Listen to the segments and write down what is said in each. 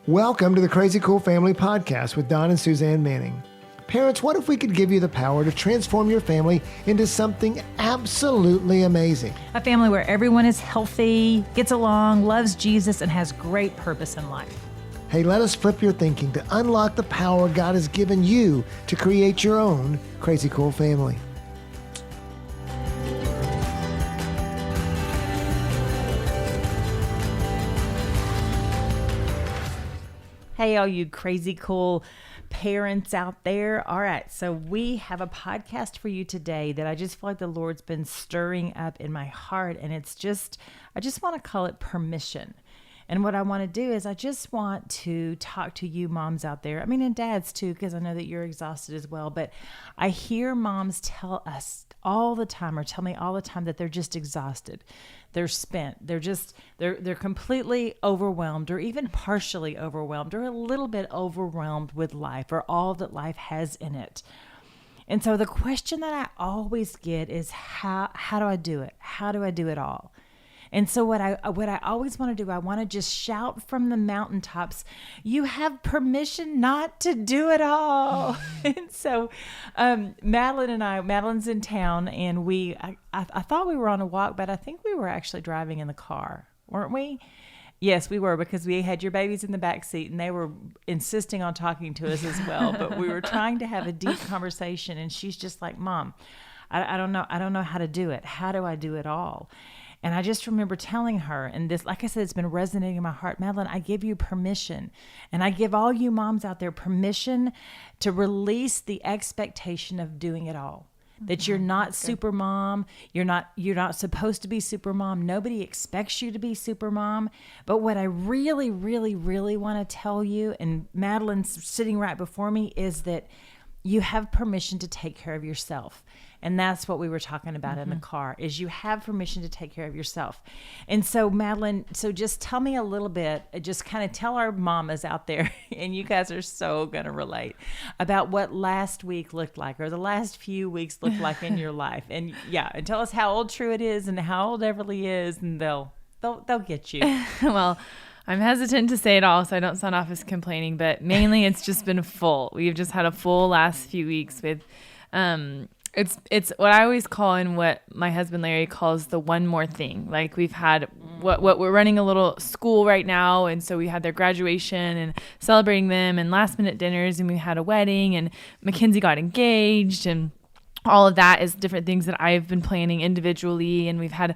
Welcome to the Crazy Cool Family Podcast with Don and Suzanne Manning. Parents, what if we could give you the power to transform your family into something absolutely amazing? A family where everyone is healthy, gets along, loves Jesus, and has great purpose in life. Hey, let us flip your thinking to unlock the power God has given you to create your own Crazy Cool family. Hey, all you crazy cool parents out there. All right, so we have a podcast for you today that I just feel like the Lord's been stirring up in my heart, and it's just, I just want to call it permission. And what I want to do is I just want to talk to you moms out there. I mean, and dads too, because I know that you're exhausted as well. But I hear moms tell us all the time, or tell me all the time, that they're just exhausted. They're spent. They're completely overwhelmed, or even partially overwhelmed, or a little bit overwhelmed with life, or all that life has in it. And so the question that I always get is, how do I do it? How do I do it all? And so what I always want to do, I want to just shout from the mountaintops, you have permission not to do it all. And so Madeline's in town, and I thought we were on a walk, but I think we were actually driving in the car, weren't we? Yes, we were, because we had your babies in the back seat, and they were insisting on talking to us as well. But we were trying to have a deep conversation, and she's just like, Mom, I don't know how to do it. How do I do it all? And I just remember telling her, and this, like I said, it's been resonating in my heart, Madeline, I give you permission. And I give all you moms out there permission to release the expectation of doing it all. That you're not super mom. You're not supposed to be super mom. Nobody expects you to be super mom. But what I really, really, really want to tell you, and Madeline's sitting right before me, is that you have permission to take care of yourself. And that's what we were talking about in the car, is you have permission to take care of yourself. And so, Madeline, so just tell me a little bit, just kind of tell our mamas out there, and you guys are so going to relate, about what last week looked like, or the last few weeks looked like in your life. And yeah, and tell us how old Truett is and how old Everly is, and they'll get you. Well, I'm hesitant to say it all so I don't sound off as complaining, but mainly it's just been full. We've just had a full last few weeks with, it's what I always call, and what my husband Larry calls, the one more thing. Like, we've had what we're running a little school right now, and so we had their graduation and celebrating them, and last minute dinners, and we had a wedding, and Mackenzie got engaged, and all of that is different things that I've been planning individually. And we've had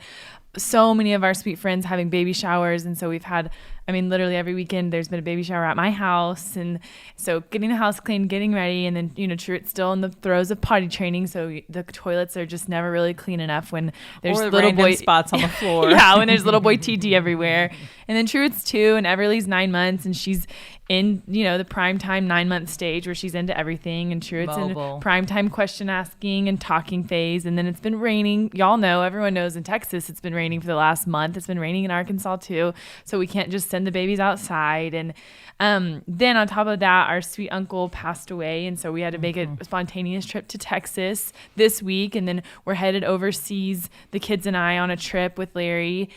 so many of our sweet friends having baby showers. And so we've had, I mean, literally every weekend there's been a baby shower at my house. And so getting the house clean, getting ready. And then, Truett's still in the throes of potty training. So the toilets are just never really clean enough when there's little boy spots on the floor. Yeah, when there's little boy TT everywhere. And then Truett's 2 and Everly's 9 months, and she's in, the prime time 9-month stage where she's into everything. And Truett's in prime time question asking and talking phase. And then it's been raining. Y'all know, everyone knows in Texas, it's been raining for the last month. It's been raining in Arkansas too. So we can't just send the babies outside. And then on top of that, our sweet uncle passed away. And so we had to make a spontaneous trip to Texas this week. And then we're headed overseas, the kids and I, on a trip with Larry.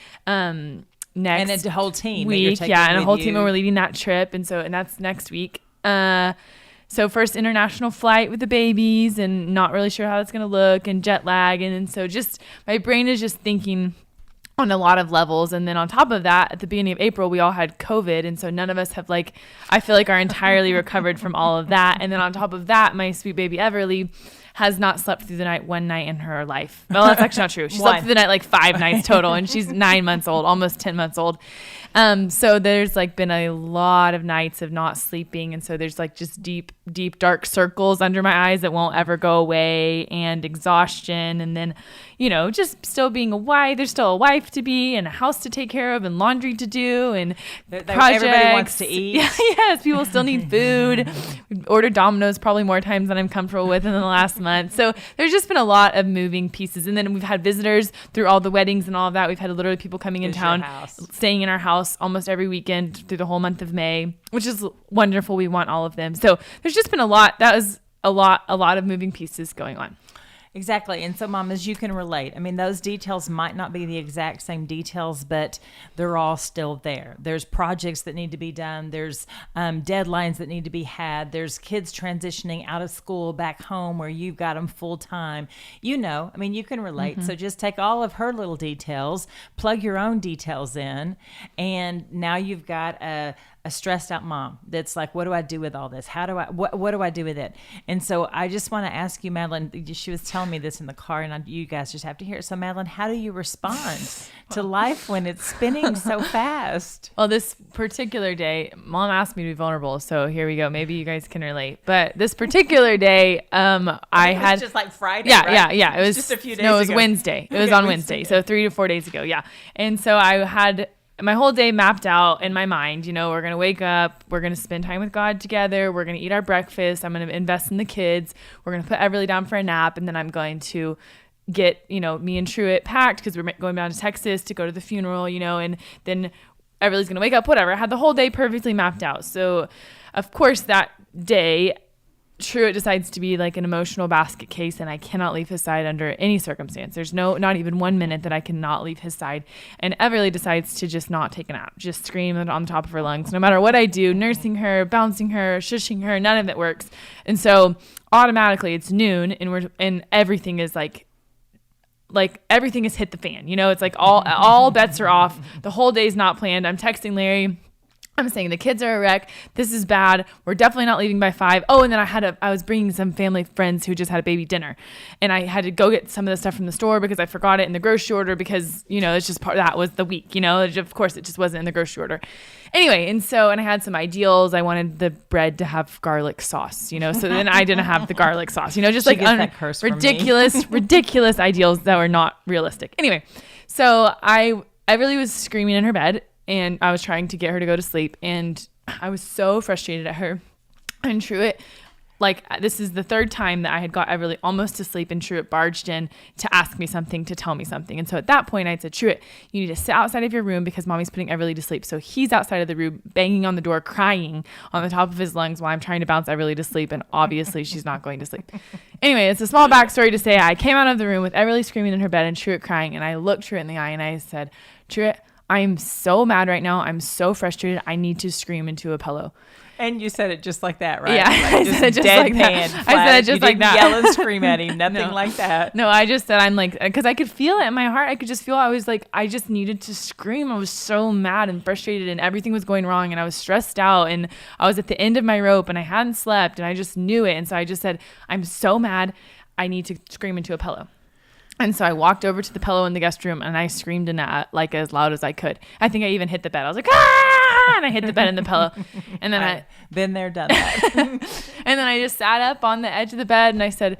Next and a whole team week, and a whole team, and we're leading that trip, and that's next week. So first international flight with the babies, and not really sure how that's going to look, and jet lag, and so just my brain is just thinking on a lot of levels. And then on top of that, at the beginning of April, we all had COVID, and so none of us have, I feel like, are entirely recovered from all of that. And then on top of that, my sweet baby Everly has not slept through the night one night in her life. Well, that's actually not true. She slept through the night 5 nights total, and she's 9 months old, almost 10 months old. So there's been a lot of nights of not sleeping, and so there's just deep dark circles under my eyes that won't ever go away, and exhaustion, and then just still being a wife. There's still a wife to be, and a house to take care of, and laundry to do, and projects. Everybody wants to eat. Yes, people still need food. We've ordered Domino's probably more times than I'm comfortable with in the last month. So there's just been a lot of moving pieces. And then we've had visitors through all the weddings and all of that. We've had literally people coming in town, staying in our house almost every weekend through the whole month of May, which is wonderful. We want all of them. So there's just been a lot. That was a lot of moving pieces going on. Exactly. And so, mamas, you can relate. I mean, those details might not be the exact same details, but they're all still there. There's projects that need to be done. There's deadlines that need to be had. There's kids transitioning out of school back home where you've got them full time. You know, I mean, you can relate. So just take all of her little details, plug your own details in, and now you've got a stressed out mom that's like, what do I do with all this? What do I do with it? And so I just want to ask you, Madeline, she was telling me this in the car, and you guys just have to hear it. So Madeline, how do you respond to life when it's spinning so fast? Well, this particular day, Mom asked me to be vulnerable, so here we go. Maybe you guys can relate. But this particular day, I had just like Friday. Yeah, right? yeah. It was just a few days. No, it was ago. Wednesday. It was on Wednesday, so 3 to 4 days ago. Yeah, and so I had my whole day mapped out in my mind. You know, we're going to wake up, we're going to spend time with God together, we're going to eat our breakfast, I'm going to invest in the kids, we're going to put Everly down for a nap, and then I'm going to get, me and Truett packed because we're going down to Texas to go to the funeral, and then Everly's going to wake up, whatever. I had the whole day perfectly mapped out. So, of course, that day, Truett decides to be like an emotional basket case, and I cannot leave his side under any circumstance. There's not even 1 minute that I cannot leave his side. And Everly decides to just not take a nap, just scream on the top of her lungs. No matter what I do, nursing her, bouncing her, shushing her, none of it works. And so automatically it's noon, and everything is like everything has hit the fan. It's like all bets are off. The whole day's not planned. I'm texting Larry. I'm saying the kids are a wreck. This is bad. We're definitely not leaving by 5. Oh, and then I was bringing some family friends who just had a baby dinner, and I had to go get some of the stuff from the store because I forgot it in the grocery order because, it's just that was the week, of course it just wasn't in the grocery order. Anyway, and I had some ideals. I wanted the bread to have garlic sauce, so then I didn't have the garlic sauce, just she like ridiculous ideals that were not realistic. Anyway, so I really was screaming in her bed, and I was trying to get her to go to sleep, and I was so frustrated at her. And Truett, this is the third time that I had got Everly almost to sleep, and Truett barged in to ask me something, to tell me something. And so at that point, I said, Truett, you need to sit outside of your room because Mommy's putting Everly to sleep. So he's outside of the room, banging on the door, crying on the top of his lungs while I'm trying to bounce Everly to sleep, and obviously she's not going to sleep. Anyway, it's a small backstory to say I came out of the room with Everly screaming in her bed and Truett crying, and I looked Truett in the eye, and I said, Truett, I'm so mad right now. I'm so frustrated. I need to scream into a pillow. And you said it just like that, right? Yeah, I said it just like that. I said it just like that. You didn't yell and scream at him, nothing like that. No, I just said because I could feel it in my heart. I could just feel I was like, I just needed to scream. I was so mad and frustrated, and everything was going wrong, and I was stressed out, and I was at the end of my rope, and I hadn't slept, and I just knew it. And so I just said, I'm so mad. I need to scream into a pillow. And so I walked over to the pillow in the guest room, and I screamed in that as loud as I could. I think I even hit the bed. I was like, ah! And I hit the bed in the pillow. And then I been there, done that. And then I just sat up on the edge of the bed, and I said,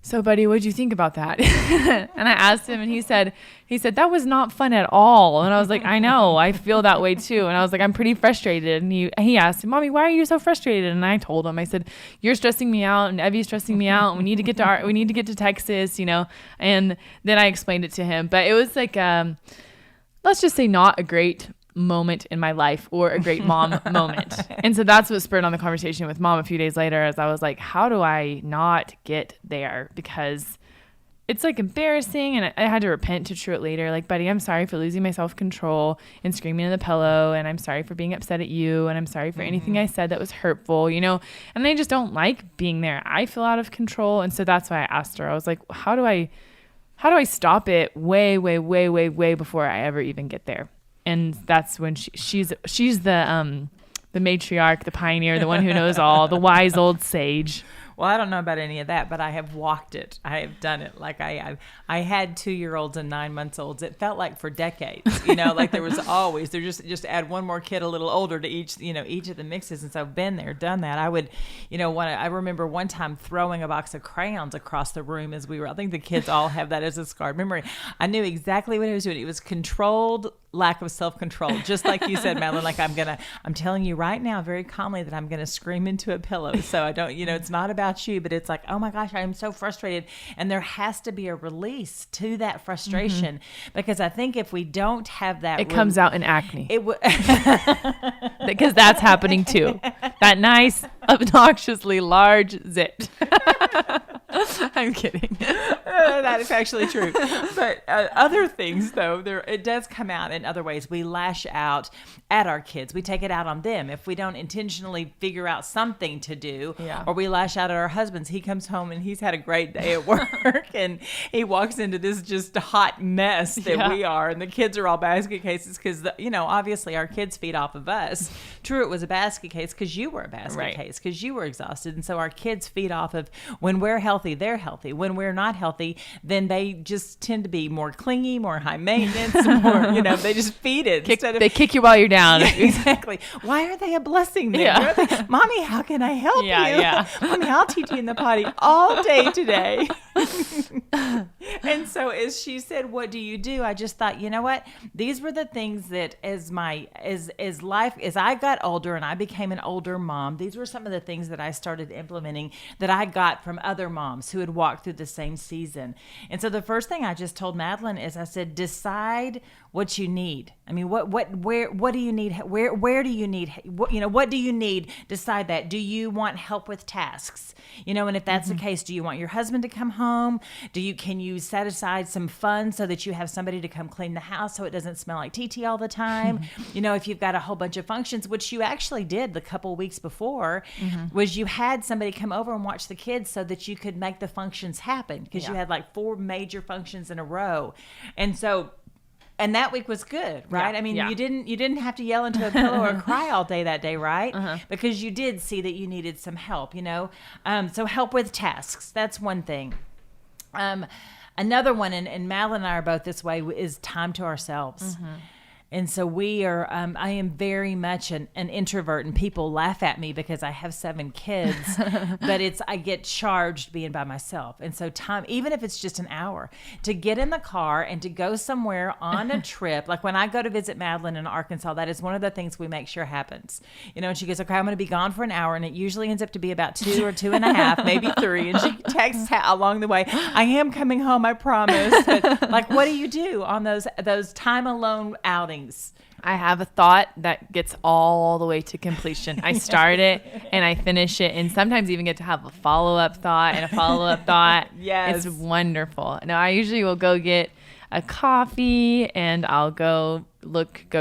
so buddy, what'd you think about that? And I asked him, and he said, that was not fun at all. And I was like, I know, I feel that way too. And I was like, I'm pretty frustrated. And he asked, Mommy, why are you so frustrated? And I told him, I said, you're stressing me out, and Evie's stressing me out. And we need to get to Texas, And then I explained it to him, but it was like, let's just say not a great moment in my life or a great mom moment. And so that's what spurred on the conversation with Mom a few days later, as I was like, how do I not get there? Because it's embarrassing, and I had to repent to Truett later, buddy, I'm sorry for losing my self-control and screaming in the pillow, and I'm sorry for being upset at you, and I'm sorry for anything I said that was hurtful, and I just don't like being there. I feel out of control. And so that's why I asked her. I was like, how do I stop it way, way, way, way, way before I ever even get there? And that's when she's the matriarch, the pioneer, the one who knows all, the wise old sage. Well, I don't know about any of that, but I have walked it. I have done it. I had 2-year-olds and 9-month-olds. It felt like for decades, there was always, there just add one more kid a little older to each of the mixes. And so I've been there, done that. I would, I remember one time throwing a box of crayons across the room as we were, I think the kids all have that as a scarred memory. I knew exactly what I was doing. It was controlled lack of self-control, just like you said, Madeline. I'm telling you right now very calmly that I'm gonna scream into a pillow. So I don't, it's not about you, but it's like, oh my gosh, I am so frustrated, and there has to be a release to that frustration, because I think if we don't have that, it comes out in acne. It would because that's happening too. That nice, obnoxiously large zit. I'm kidding. That is actually true. But other things, though, it does come out in other ways. We lash out at our kids. We take it out on them. If we don't intentionally figure out something to do, or we lash out at our husbands. He comes home and he's had a great day at work and he walks into this just hot mess that we are. And the kids are all basket cases because, obviously our kids feed off of us. True, it was a basket case because you were a basket case because you were exhausted. And so our kids feed off of when we're healthy, they're healthy. When we're not healthy, then they just tend to be more clingy, more high maintenance, more, they just feed it. They kick you while you're down. Yeah, exactly. Why are they a blessing then? Yeah. Mommy, how can I help you? Yeah. Mommy, I'll teach you in the potty all day today. And so as she said, what do you do? I just thought, you know what? These were the things that as I got older and I became an older mom, these were some of the things that I started implementing that I got from other moms who had walked through the same season. And so the first thing I just told Madeline is I said, decide what you need. I mean, what do you need? Where do you need? What do you need? Decide that. Do you want help with tasks? And if that's the case, do you want your husband to come home? Can you set aside some funds so that you have somebody to come clean the house so it doesn't smell like TT all the time? If you've got a whole bunch of functions, which you actually did the couple weeks before, was you had somebody come over and watch the kids so that you could make the functions happen because you had like 4 major functions in a row. And that week was good, right? Yeah, I mean, you didn't have to yell into a pillow or cry all day that day, right? Because you did see that you needed some help, So help with tasks. That's one thing. Another one, and Madeline and I are both this way, is time to ourselves. And so we are, I am very much an introvert, and people laugh at me because I have 7 kids, but I get charged being by myself. And so time, even if it's just an hour, to get in the car and to go somewhere on a trip, like when I go to visit Madeline in Arkansas, that is one of the things we make sure happens. And she goes, okay, I'm going to be gone for an hour, and it usually ends up to be about 2 or 2.5, maybe 3. And she texts along the way, I am coming home, I promise. But like, what do you do on those time alone outings? I have a thought that gets all the way to completion. I start it and I finish it, and sometimes even get to have a follow-up thought and a follow-up thought. Yes. It's wonderful. Now, I usually will go get a coffee and I'll go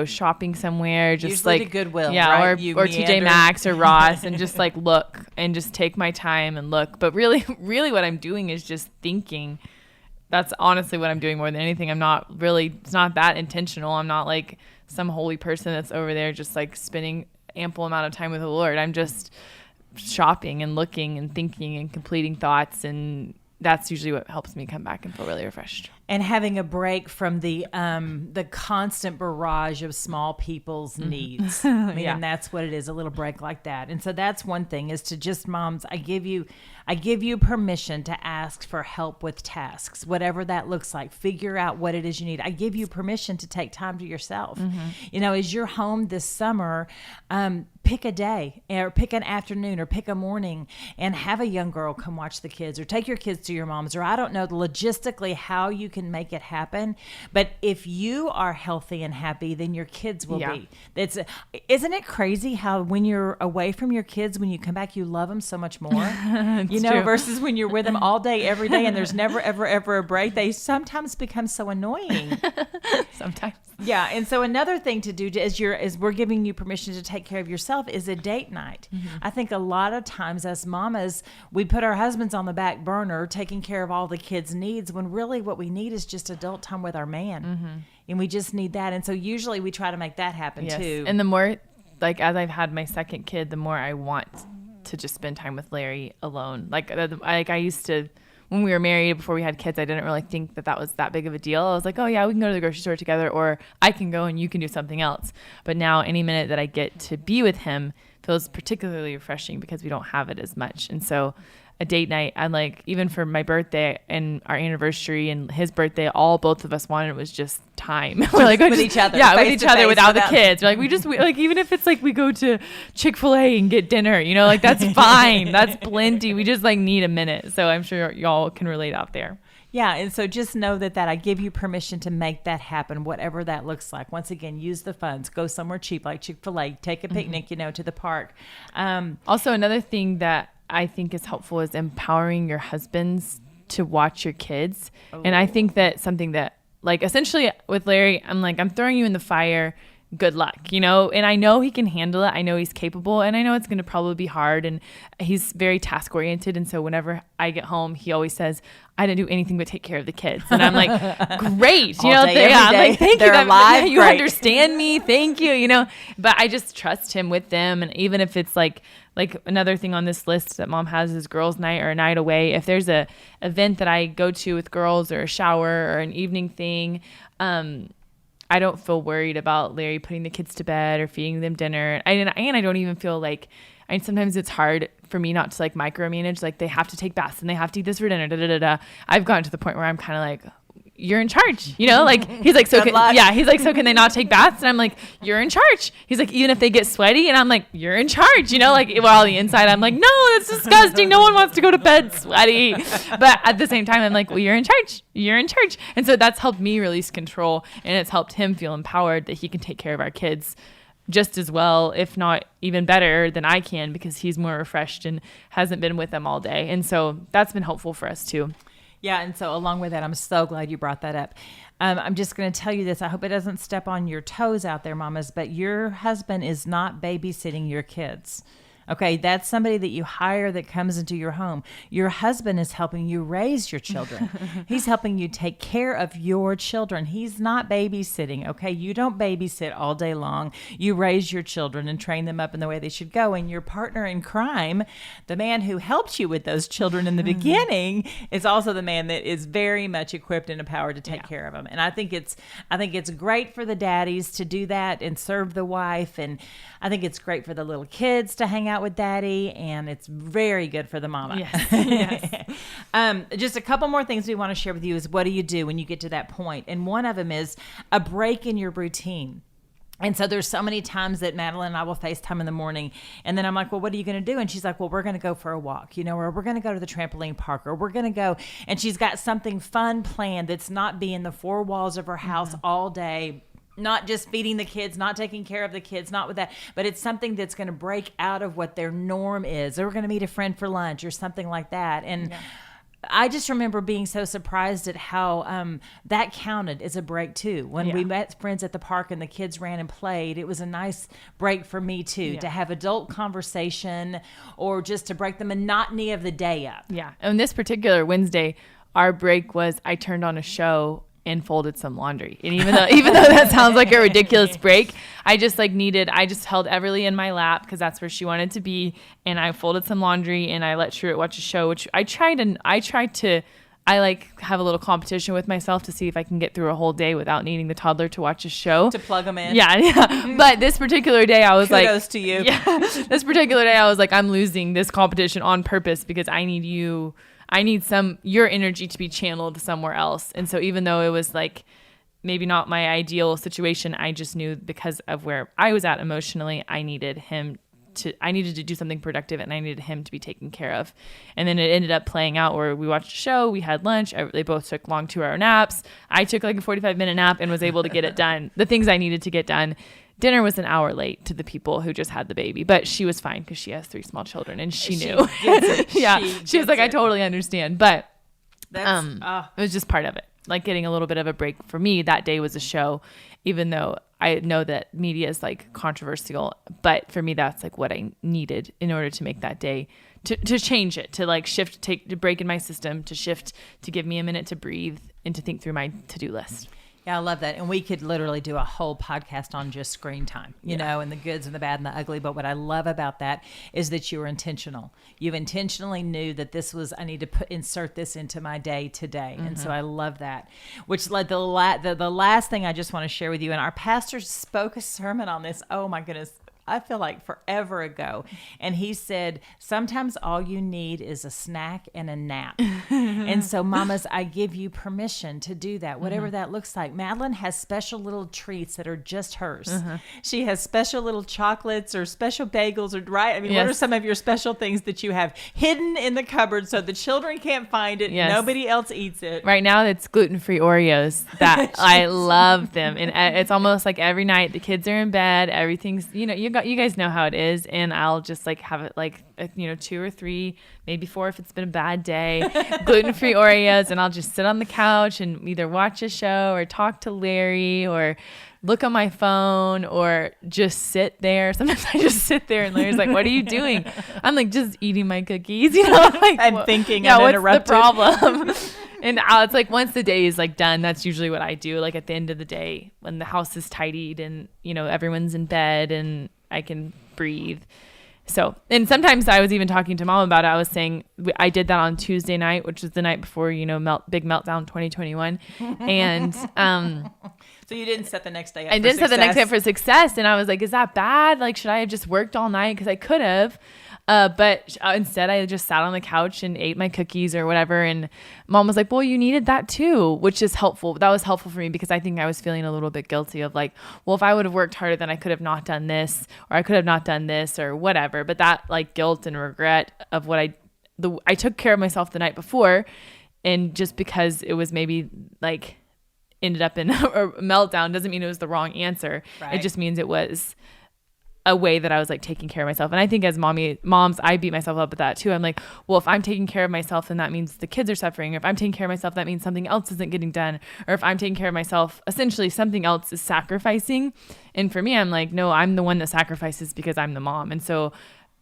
shopping somewhere, just usually like to Goodwill, yeah, right? or TJ Maxx or Ross, and just like look and just take my time and look. But really what I'm doing is just thinking. That's honestly what I'm doing more than anything. It's not that intentional. I'm not like some holy person that's over there just like spending ample amount of time with the Lord. I'm just shopping and looking and thinking and completing thoughts, and that's usually what helps me come back and feel really refreshed. And having a break from the constant barrage of small people's needs. I mean, and that's what it is, a little break like that. And so that's one thing, is to just, moms, I give you permission to ask for help with tasks, whatever that looks like. Figure out what it is you need. I give you permission to take time to yourself. As you're home this summer, pick a day or pick an afternoon or pick a morning and have a young girl come watch the kids, or take your kids to your mom's, or I don't know logistically how you can make it happen. But if you are healthy and happy, then your kids will be. Isn't it crazy how when you're away from your kids, when you come back, you love them so much more, true. Versus when you're with them all day, every day, and there's never, ever, ever a break. They sometimes become so annoying. Sometimes. Yeah. And so another thing to do is we're giving you permission to take care of yourself is a date night. I think a lot of times as mamas, we put our husbands on the back burner taking care of all the kids' needs, when really what we need is just adult time with our man. And we just need that. And so usually we try to make that happen too. And the more, like, as I've had my second kid, the more I want to just spend time with Larry alone. Like I used to, when we were married, before we had kids, I didn't really think that was that big of a deal. I was like, oh yeah, we can go to the grocery store together, or I can go and you can do something else. But now any minute that I get to be with him feels particularly refreshing because we don't have it as much. And so a date night, I'm like, even for my birthday and our anniversary and his birthday, both of us wanted was just time. We're like, with each other. Yeah, with each other without the kids. We're like, like, even if it's like we go to Chick-fil-A and get dinner, like that's fine. That's plenty. We just like need a minute. So I'm sure y'all can relate out there. Yeah, and so just know that I give you permission to make that happen, whatever that looks like. Once again, use the funds. Go somewhere cheap like Chick-fil-A. Take a picnic, to the park. Also, another thing that I think is helpful is empowering your husbands to watch your kids. And I think that something that, like, essentially with Larry, I'm like, I'm throwing you in the fire. Good luck, and I know he can handle it. I know he's capable, and I know it's going to probably be hard, and he's very task oriented. And so whenever I get home, he always says, I didn't do anything but take care of the kids. And I'm like, great. All day, I'm like, thank They're you. alive. You Great. understand me. Thank you. But I just trust him with them. And even if it's like another thing on this list that mom has is girls' night or a night away. If there's a event that I go to with girls or a shower or an evening thing, I don't feel worried about Larry putting the kids to bed or feeding them dinner. And I don't even feel like, sometimes it's hard for me not to like micromanage, like they have to take baths and they have to eat this for dinner. Da, da, da, da. I've gotten to the point where I'm kind of like, you're in charge, like he's like, so can they not take baths? And I'm like, you're in charge. He's like, even if they get sweaty, and I'm like, you're in charge, like while on the inside I'm like, no, that's disgusting. No one wants to go to bed sweaty. But at the same time, I'm like, well, you're in charge. And so that's helped me release control, and it's helped him feel empowered that he can take care of our kids just as well, if not even better than I can, because he's more refreshed and hasn't been with them all day. And so that's been helpful for us too. Yeah, and so along with that, I'm so glad you brought that up. I'm just going to tell you this. I hope it doesn't step on your toes out there, mamas, but your husband is not babysitting your kids. Okay, that's somebody that you hire that comes into your home. Your husband is helping you raise your children. He's helping you take care of your children. He's not babysitting, okay? You don't babysit all day long. You raise your children and train them up in the way they should go. And your partner in crime, the man who helped you with those children in the beginning, is also the man that is very much equipped and empowered to take care of them. And I think it's great for the daddies to do that and serve the wife. And I think it's great for the little kids to hang out with daddy, and it's very good for the mama. Yes. Just a couple more things we want to share with you is what do you do when you get to that point? And one of them is a break in your routine. And so there's so many times that Madeline and I will FaceTime in the morning, and then I'm like, well, what are you going to do? And she's like, well, we're going to go for a walk, or we're going to go to the trampoline park, or we're going to go. And she's got something fun planned that's not being the four walls of her house all day, not just feeding the kids, not taking care of the kids, not with that, but it's something that's going to break out of what their norm is. Or we're going to meet a friend for lunch or something like that. And I just remember being so surprised at how that counted as a break too. When we met friends at the park and the kids ran and played, it was a nice break for me too, to have adult conversation or just to break the monotony of the day up. Yeah. And this particular Wednesday, our break was I turned on a show and folded some laundry. And even though that sounds like a ridiculous break, I just held Everly in my lap because that's where she wanted to be. And I folded some laundry and I let Truett watch a show, which I have a little competition with myself to see if I can get through a whole day without needing the toddler to watch a show. To plug them in. Yeah. But this particular day I was Kudos to you. Yeah. This particular day I was like, I'm losing this competition on purpose because I need your energy to be channeled somewhere else. And so even though it was like maybe not my ideal situation, I just knew because of where I was at emotionally, I needed to do something productive and I needed him to be taken care of. And then it ended up playing out where we watched a show, we had lunch, they both took long 2-hour naps. I took like a 45-minute nap and was able to get it done, the things I needed to get done. Dinner was an hour late to the people who just had the baby, but she was fine because she has 3 small children and she knew. She was like, I totally understand. But it was just part of it. Like getting a little bit of a break for me that day was a show, even though I know that media is like controversial, but for me, that's like what I needed in order to make that day to change it, to like shift, take a break in my system, to shift, to give me a minute to breathe and to think through my to-do list. Yeah, I love that. And we could literally do a whole podcast on just screen time, you know, and the goods and the bad and the ugly. But what I love about that is that you were intentional. You intentionally knew that this was, I need to insert this into my day today. Mm-hmm. And so I love that, which led the last thing I just want to share with you. And our pastor spoke a sermon on this. Oh my goodness. I feel like forever ago. And he said, sometimes all you need is a snack and a nap. And so mamas, I give you permission to do that, whatever that looks like. Madeline has special little treats that are just hers. She has special little chocolates or special bagels or right. I mean, what are some of your special things that you have hidden in the cupboard so the children can't find it? Nobody else eats it. Right now it's gluten-free Oreos that I love them. And it's almost like every night the kids are in bed. Everything's, you guys know how it is, and I'll just like have it like 2 or 3, maybe 4 if it's been a bad day, gluten-free Oreos, and I'll just sit on the couch and either watch a show or talk to Larry or look on my phone or just sit there. Sometimes I just sit there and Larry's like, "What are you doing?" I'm like, "Just eating my cookies," like, and thinking, yeah, what's the problem? And it's like once the day is like done, that's usually what I do. Like at the end of the day, when the house is tidied and everyone's in bed and I can breathe. So, and sometimes I was even talking to Mom about it. I was saying I did that on Tuesday night, which was the night before big meltdown 2021, and so you didn't set the next day up. I didn't set the next day up for success, and I was like, is that bad? Like, should I have just worked all night? Because I could have. But instead I just sat on the couch and ate my cookies or whatever. And Mom was like, well, you needed that too, which is helpful. That was helpful for me because I think I was feeling a little bit guilty of like, well, if I would have worked harder, then I could have not done this, or I could have not done this or whatever. But that like guilt and regret of what I took care of myself the night before. And just because it was maybe like ended up in a meltdown doesn't mean it was the wrong answer. Right. It just means it was a way that I was like taking care of myself. And I think as moms, I beat myself up at that too. I'm like, well, if I'm taking care of myself, then that means the kids are suffering. Or if I'm taking care of myself, that means something else isn't getting done. Or if I'm taking care of myself, essentially something else is sacrificing. And for me, I'm like, no, I'm the one that sacrifices because I'm the mom. And so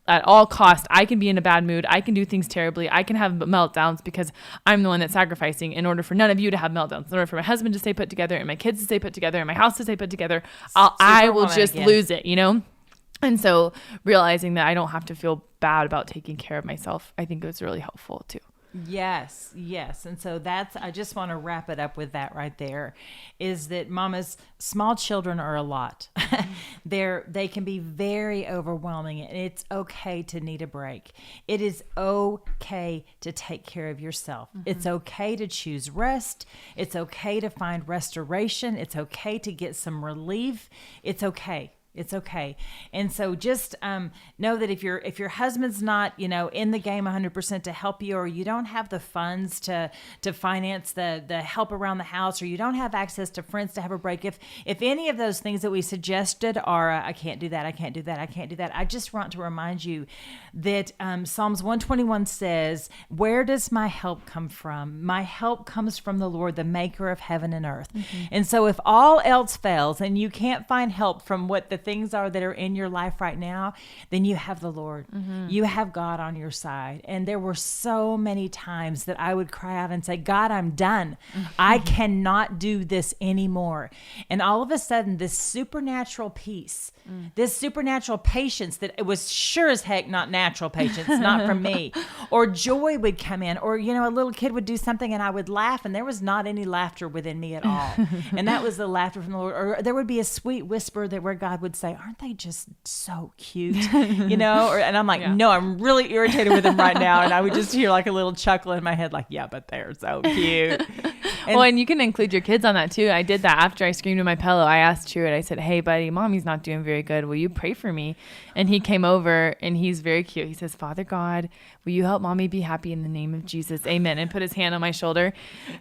at all costs, I can be in a bad mood. I can do things terribly. I can have meltdowns because I'm the one that's sacrificing in order for none of you to have meltdowns. In order for my husband to stay put together and my kids to stay put together and my house to stay put together, I will just lose it, And so realizing that I don't have to feel bad about taking care of myself, I think it was really helpful too. Yes. And so I just want to wrap it up with that right there, is that mamas, small children are a lot. They can be very overwhelming, and it's okay to need a break. It is okay to take care of yourself. Mm-hmm. It's okay to choose rest. It's okay to find restoration. It's okay to get some relief. It's okay. It's okay. And so just know that if your husband's not, in the game 100% to help you, or you don't have the funds to finance the help around the house, or you don't have access to friends to have a break, if any of those things that we suggested are, I can't do that, I just want to remind you that Psalms 121 says, where does my help come from? My help comes from the Lord, the maker of heaven and earth. Mm-hmm. And so if all else fails and you can't find help from what the things are that are in your life right now, then you have the Lord. Mm-hmm. You have God on your side. And there were so many times that I would cry out and say, God, I'm done. Mm-hmm. I cannot do this anymore. And all of a sudden, this supernatural peace, this supernatural patience that it was sure as heck not natural patience, not from me, or joy would come in, or, a little kid would do something and I would laugh and there was not any laughter within me at all. And that was the laughter from the Lord. Or there would be a sweet whisper where God would say, aren't they just so cute? And I'm like, no, I'm really irritated with them right now. And I would just hear like a little chuckle in my head, like, yeah, but they're so cute. And you can include your kids on that too. I did that after I screamed in my pillow. I asked Truett, I said, hey buddy, mommy's not doing very good. Will you pray for me? And he came over and he's very cute. He says, Father God, will you help mommy be happy in the name of Jesus? Amen. And put his hand on my shoulder.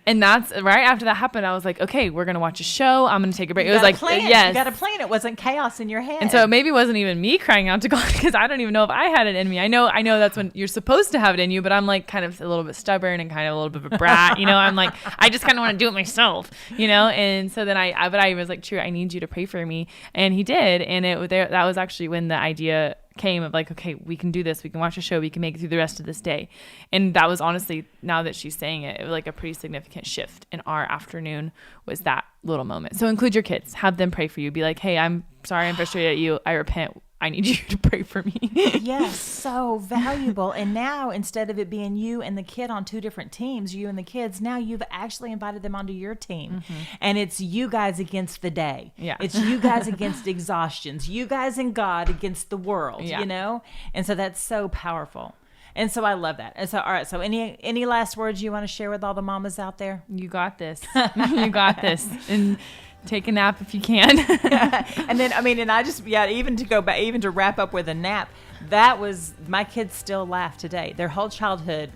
And that's right after that happened. I was like, okay, we're going to watch a show. I'm going to take a break. It was like, yes. You got a plan. It wasn't chaos in your head. And so maybe it wasn't even me crying out to God, because I don't even know if I had it in me. I know that's when you're supposed to have it in you, but I'm like kind of a little bit stubborn and kind of a little bit of a brat, I'm like, I just kind of want to do it myself, And so then I was like, true, I need you to pray for me. And he did. And that was actually when the idea came of like, okay, we can do this. We can watch a show. We can make it through the rest of this day. And that was honestly, now that she's saying it was like a pretty significant shift in our afternoon, was that little moment. So include your kids, have them pray for you. Be like, hey, I'm sorry, I'm frustrated at you. I repent. I need you to pray for me. Yes, so valuable. And now, instead of it being you and the kid on two different teams, you and the kids, now you've actually invited them onto your team. Mm-hmm. And it's you guys against the day. Yeah. It's you guys against exhaustions. You guys and God against the world, And so that's so powerful. And so I love that. And so, all right. So any last words you want to share with all the mamas out there? You got this. You got this. And take a nap if you can. And then, and I just, even to go back, even to wrap up with a nap, that was, my kids still laugh today. Their whole childhood,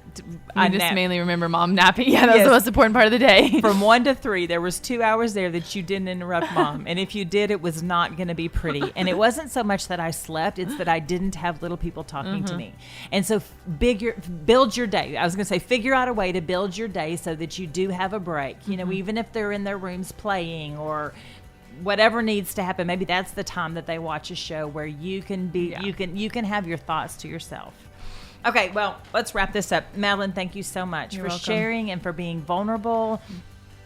I just mainly remember mom napping. Yeah, that was the most important part of the day. From 1 to 3, there was 2 hours there that you didn't interrupt mom. And if you did, it was not going to be pretty. And it wasn't so much that I slept, it's that I didn't have little people talking to me. And so build your day. I was going to say, figure out a way to build your day so that you do have a break. You know, even if they're in their rooms playing or whatever needs to happen, maybe that's the time that they watch a show where you can be, you can have your thoughts to yourself. Okay, well, let's wrap this up. Madeline, thank you so much for sharing and for being vulnerable.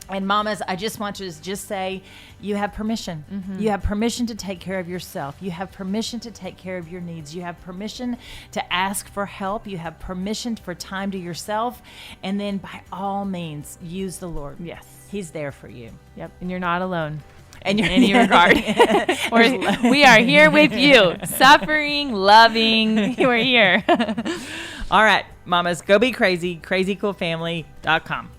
And mamas, I just want to just say you have permission. You have permission to take care of yourself. You have permission to take care of your needs. You have permission to ask for help. You have permission for time to yourself. And then by all means, use the Lord. Yes. He's there for you. Yep. And you're not alone. And in any regard. We are here with you. Suffering, loving. We're here. All right, mamas, go be crazy. crazycoolfamily.com.